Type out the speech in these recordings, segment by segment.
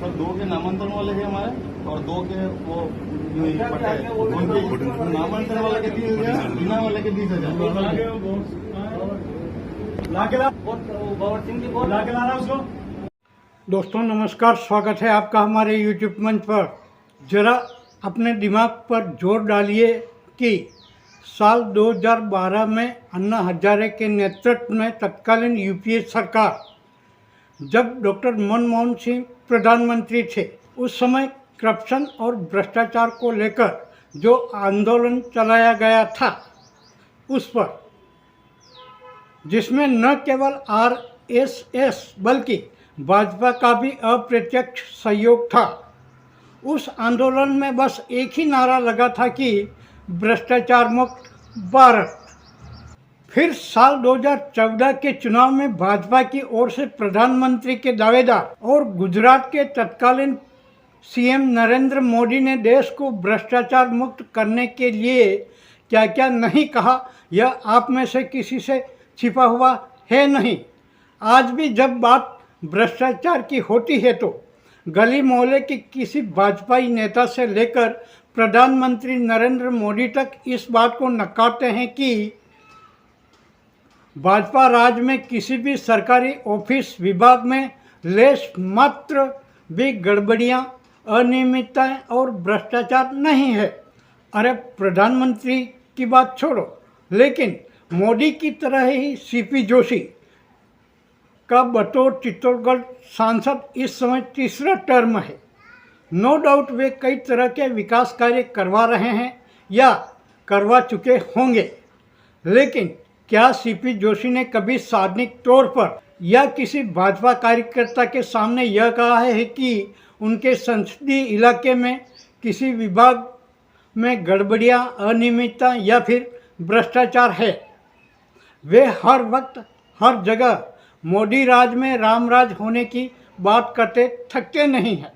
पर 2 के नामांतरण वाले हैं हमारे और 2 के वो उनके नामांतरण वाले के 30,000, बिना वाले के 20,000। दोस्तों नमस्कार, स्वागत है आपका हमारे YouTube मंच पर। जरा अपने दिमाग पर जोर डालिए कि साल 2012 में अन्ना हजारे के नेतृत्व में तत्कालीन यूपीए सरकार, जब डॉक्टर मनमोहन सिंह प्रधानमंत्री थे, उस समय करप्शन और भ्रष्टाचार को लेकर जो आंदोलन चलाया गया था उस पर, जिसमें न केवल आरएसएस बल्कि भाजपा का भी अप्रत्यक्ष सहयोग था। उस आंदोलन में बस एक ही नारा लगा था कि भ्रष्टाचार मुक्त भारत। फिर साल 2014 के चुनाव में भाजपा की ओर से प्रधानमंत्री के दावेदार और गुजरात के तत्कालीन सीएम नरेंद्र मोदी ने देश को भ्रष्टाचार मुक्त करने के लिए क्या क्या नहीं कहा, यह आप में से किसी से छिपा हुआ है नहीं। आज भी जब बात भ्रष्टाचार की होती है तो गली मोहल्ले के किसी भाजपाई नेता से लेकर प्रधानमंत्री नरेंद्र मोदी तक इस बात को नकारते हैं कि भाजपा राज में किसी भी सरकारी ऑफिस विभाग में लेश मात्र भी गड़बड़ियां, अनियमितताएं और भ्रष्टाचार नहीं है। अरे प्रधानमंत्री की बात छोड़ो, लेकिन मोदी की तरह ही सीपी जोशी का बतौर चित्तौड़गढ़ सांसद इस समय तीसरा टर्म है। नो डाउट वे कई तरह के विकास कार्य करवा रहे हैं या करवा चुके होंगे, लेकिन क्या सीपी जोशी ने कभी सार्वजनिक तौर पर या किसी भाजपा कार्यकर्ता के सामने यह कहा है कि उनके संसदीय इलाके में किसी विभाग में गड़बड़ियां, अनियमितता या फिर भ्रष्टाचार है? वे हर वक्त हर जगह मोदी राज में रामराज होने की बात करते थकते नहीं हैं।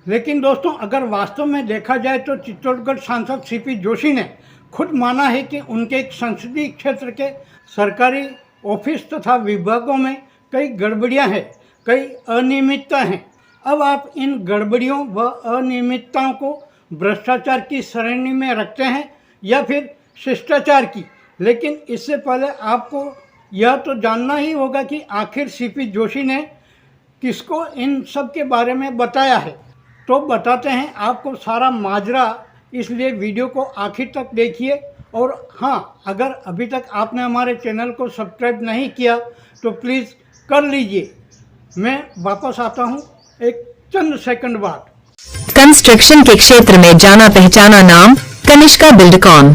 लेकिन दोस्तों, अगर वास्तव में देखा जाए तो चित्तौड़गढ़ सांसद सीपी जोशी ने खुद माना है कि उनके संसदीय क्षेत्र के सरकारी ऑफिस तथा विभागों में कई गड़बड़ियां हैं, कई अनियमितता हैं। अब आप इन गड़बड़ियों व अनियमितताओं को भ्रष्टाचार की श्रेणी में रखते हैं या फिर शिष्टाचार की। लेकिन इससे पहले आपको यह तो जानना ही होगा कि आखिर सीपी जोशी ने किसको इन सब के बारे में बताया है। तो बताते हैं आपको सारा माजरा, इसलिए वीडियो को आखिर तक देखिए। और हाँ, अगर अभी तक आपने हमारे चैनल को सब्सक्राइब नहीं किया तो प्लीज़ कर लीजिए। मैं वापस आता हूँ एक चंद सेकंड बाद। कंस्ट्रक्शन के क्षेत्र में जाना पहचाना नाम कनिष्का बिल्डकॉन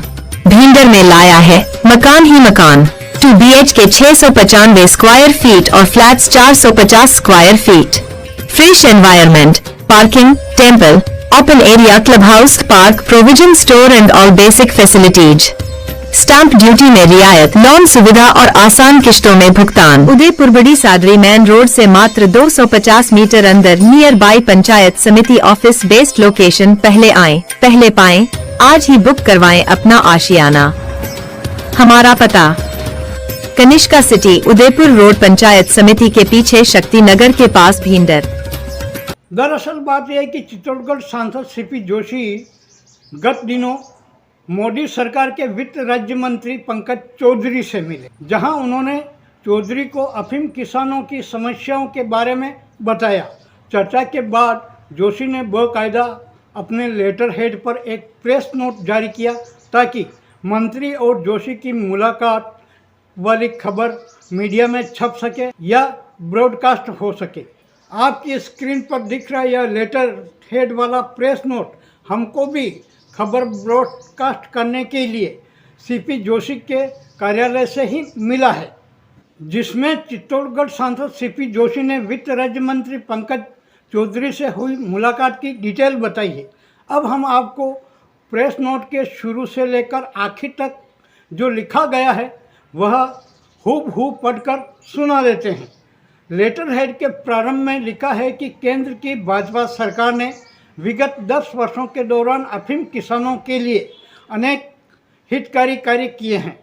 भींडर में लाया है मकान ही मकान। 2 BHK 695 स्क्वायर फीट और flats 450 square feet. Fresh environment, parking, temple, open area, club house, park, provision store and all basic facilities. Stamp duty में रियायत, लोन सुविधा और आसान किश्तों में भुगतान। उदयपुर बड़ी सादरी मेन रोड से मात्र 250 मीटर अंदर, नियर बाई पंचायत समिति ऑफिस बेस्ड लोकेशन। पहले आएं, पहले पाएं। आज ही बुक करवाएं अपना आशियाना। हमारा पता कनिष्का सिटी, उदयपुर रोड, पंचायत समिति के पीछे, शक्ति नगर के पास, भींडर। दरअसल बात यह है कि चित्तौड़गढ़ सांसद सीपी जोशी गत दिनों मोदी सरकार के वित्त राज्य मंत्री पंकज चौधरी से मिले, जहां उन्होंने चौधरी को अफीम किसानों की समस्याओं के बारे में बताया। चर्चा के बाद जोशी ने बाकायदा अपने लेटर हेड पर एक प्रेस नोट जारी किया ताकि मंत्री और जोशी की मुलाकात वाली खबर मीडिया में छप सके या ब्रॉडकास्ट हो सके। आपकी स्क्रीन पर दिख रहा यह लेटर हेड वाला प्रेस नोट हमको भी खबर ब्रॉडकास्ट करने के लिए सीपी जोशी के कार्यालय से ही मिला है, जिसमें चित्तौड़गढ़ सांसद सीपी जोशी ने वित्त राज्य मंत्री पंकज चौधरी से हुई मुलाकात की डिटेल बताई है। अब हम आपको प्रेस नोट के शुरू से लेकर आखिर तक जो लिखा गया है वह हूबहू पढ़कर सुना देते हैं। लेटर हेड के प्रारंभ में लिखा है कि केंद्र की भाजपा सरकार ने विगत 10 वर्षों के दौरान अफीम किसानों के लिए अनेक हितकारी कार्य किए हैं।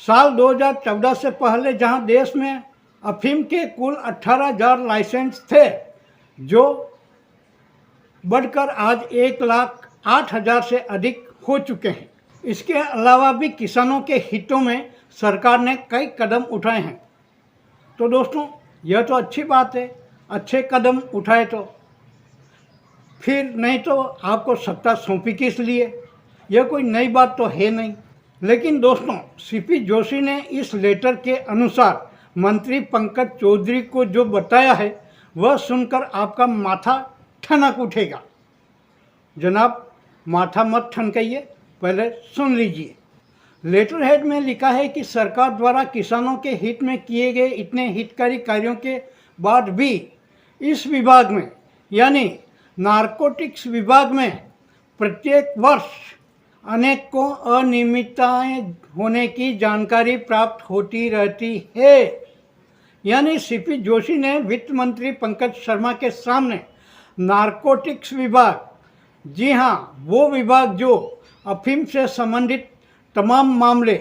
साल 2014 से पहले जहां देश में अफीम के कुल 18,000 लाइसेंस थे, जो बढ़कर आज 1,08,000 से अधिक हो चुके हैं। इसके अलावा भी किसानों के हितों में सरकार ने कई कदम उठाए हैं। तो दोस्तों, यह तो अच्छी बात है, अच्छे कदम उठाए तो फिर नहीं तो आपको सत्ता सौंपी किस लिए? यह कोई नई बात तो है नहीं। लेकिन दोस्तों, सीपी जोशी ने इस लेटर के अनुसार मंत्री पंकज चौधरी को जो बताया है वह सुनकर आपका माथा ठनक उठेगा। जनाब, माथा मत ठनकाइए, पहले सुन लीजिए। लेटर हेड में लिखा है कि सरकार द्वारा किसानों के हित में किए गए इतने हितकारी कार्यों के बाद भी इस विभाग में यानी नारकोटिक्स विभाग में प्रत्येक वर्ष अनेकों अनियमितताएं होने की जानकारी प्राप्त होती रहती है। यानी सीपी जोशी ने वित्त मंत्री पंकज शर्मा के सामने नारकोटिक्स विभाग, जी हाँ, वो विभाग जो अफीम से संबंधित तमाम मामले,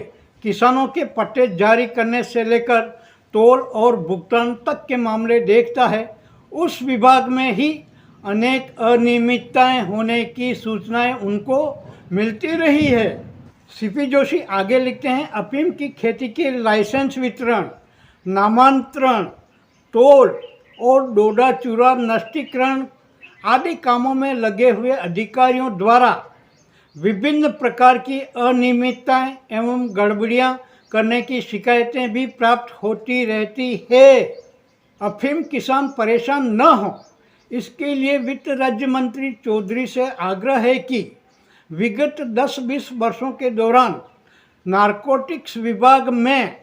किसानों के पट्टे जारी करने से लेकर तोल और भुगतान तक के मामले देखता है, उस विभाग में ही अनेक अनियमितताएं होने की सूचनाएं उनको मिलती रही है। सीपी जोशी आगे लिखते हैं, अफीम की खेती के लाइसेंस वितरण, नामांतरण, तोल और डोडा चूरा नष्टीकरण आदि कामों में लगे हुए अधिकारियों द्वारा विभिन्न प्रकार की अनियमितताएं एवं गड़बड़ियां करने की शिकायतें भी प्राप्त होती रहती है। अफीम किसान परेशान न हो, इसके लिए वित्त राज्य मंत्री चौधरी से आग्रह है कि विगत 10-20 वर्षों के दौरान नारकोटिक्स विभाग में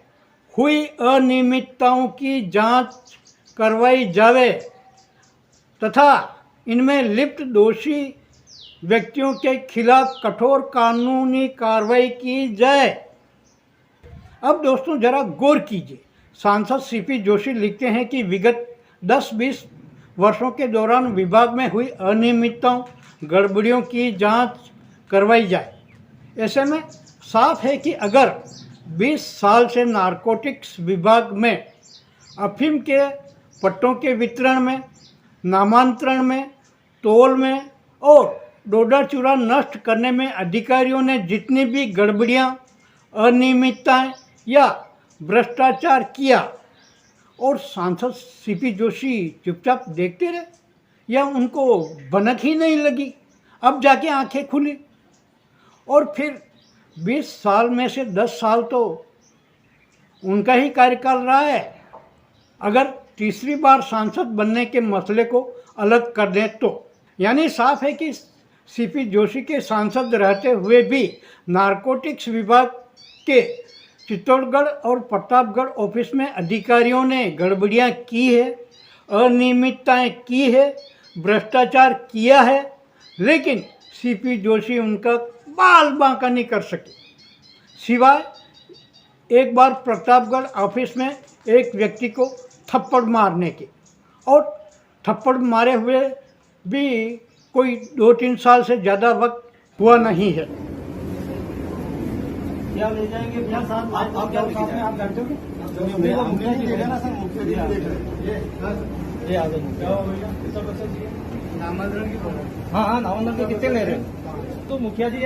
हुई अनियमितताओं की जांच करवाई जावे तथा इनमें लिप्त दोषी व्यक्तियों के खिलाफ कठोर कानूनी कार्रवाई की जाए। अब दोस्तों, जरा गौर कीजिए। सांसद सीपी जोशी लिखते हैं कि विगत 10-20 वर्षों के दौरान विभाग में हुई अनियमितताओं, गड़बड़ियों की जांच करवाई जाए। ऐसे में साफ है कि अगर 20 साल से नारकोटिक्स विभाग में अफीम के पट्टों के वितरण में, नामांतरण में, तोल में और डोडा चूरा नष्ट करने में अधिकारियों ने जितनी भी गड़बड़ियां, अनियमितताएं या भ्रष्टाचार किया और सांसद सीपी जोशी चुपचाप देखते रहे या उनको भनक ही नहीं लगी, अब जाके आंखें खुली। और फिर 20 साल में से 10 साल तो उनका ही कार्यकाल रहा है। अगर तीसरी बार सांसद बनने के मसले को अलग कर दें तो यानी साफ है कि सीपी जोशी के सांसद रहते हुए भी नारकोटिक्स विभाग के चित्तौड़गढ़ और प्रतापगढ़ ऑफिस में अधिकारियों ने गड़बड़ियां की है, अनियमितताएं की है, भ्रष्टाचार किया है, लेकिन सीपी जोशी उनका बाल बांका नहीं कर सके, सिवाय एक बार प्रतापगढ़ ऑफिस में एक व्यक्ति को थप्पड़ मारने के। और थप्पड़ मारे हुए भी कोई 2-3 साल से ज़्यादा वक्त हुआ नहीं है। क्या ले जाएंगे भैया साथ? आप क्या साथ में आप जानते हो? मुखिया जी देगा ना सर, मुखिया जी ये आ जाए नामांतरण की। हाँ, नामांतरण के कितने ले रहे हैं? तो मुखिया जी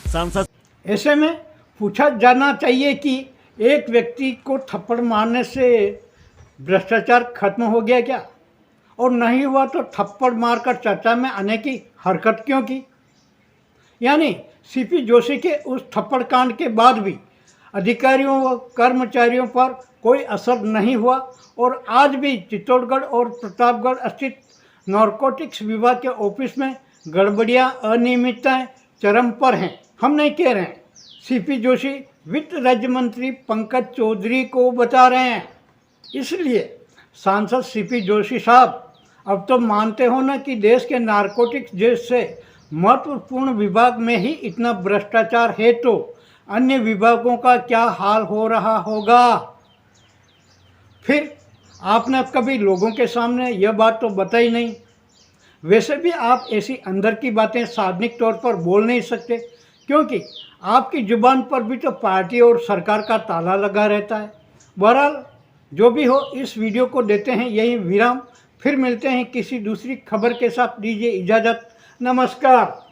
सांसद। ऐसे में पूछा जाना चाहिए कि एक व्यक्ति को थप्पड़ मारने से भ्रष्टाचार खत्म हो गया क्या? और नहीं हुआ तो थप्पड़ मारकर चर्चा में आने की हरकत क्यों की? यानी सीपी जोशी के उस थप्पड़ कांड के बाद भी अधिकारियों व कर्मचारियों पर कोई असर नहीं हुआ और आज भी चित्तौड़गढ़ और प्रतापगढ़ स्थित नारकोटिक्स विभाग के ऑफिस में गड़बड़ियां, अनियमितताएं चरम पर हैं। हम नहीं कह रहे हैं, सीपी जोशी वित्त राज्य मंत्री पंकज चौधरी को बता रहे हैं। इसलिए सांसद सीपी जोशी साहब, अब तो मानते हो ना कि देश के नारकोटिक्स जैसे महत्वपूर्ण विभाग में ही इतना भ्रष्टाचार है तो अन्य विभागों का क्या हाल हो रहा होगा? फिर आपने कभी लोगों के सामने यह बात तो बताई नहीं। वैसे भी आप ऐसी अंदर की बातें सार्वजनिक तौर पर बोल नहीं सकते, क्योंकि आपकी जुबान पर भी तो पार्टी और सरकार का ताला लगा रहता है। बहरहाल जो भी हो, इस वीडियो को देते हैं यही विराम। फिर मिलते हैं किसी दूसरी खबर के साथ। दीजिए इजाज़त, नमस्कार।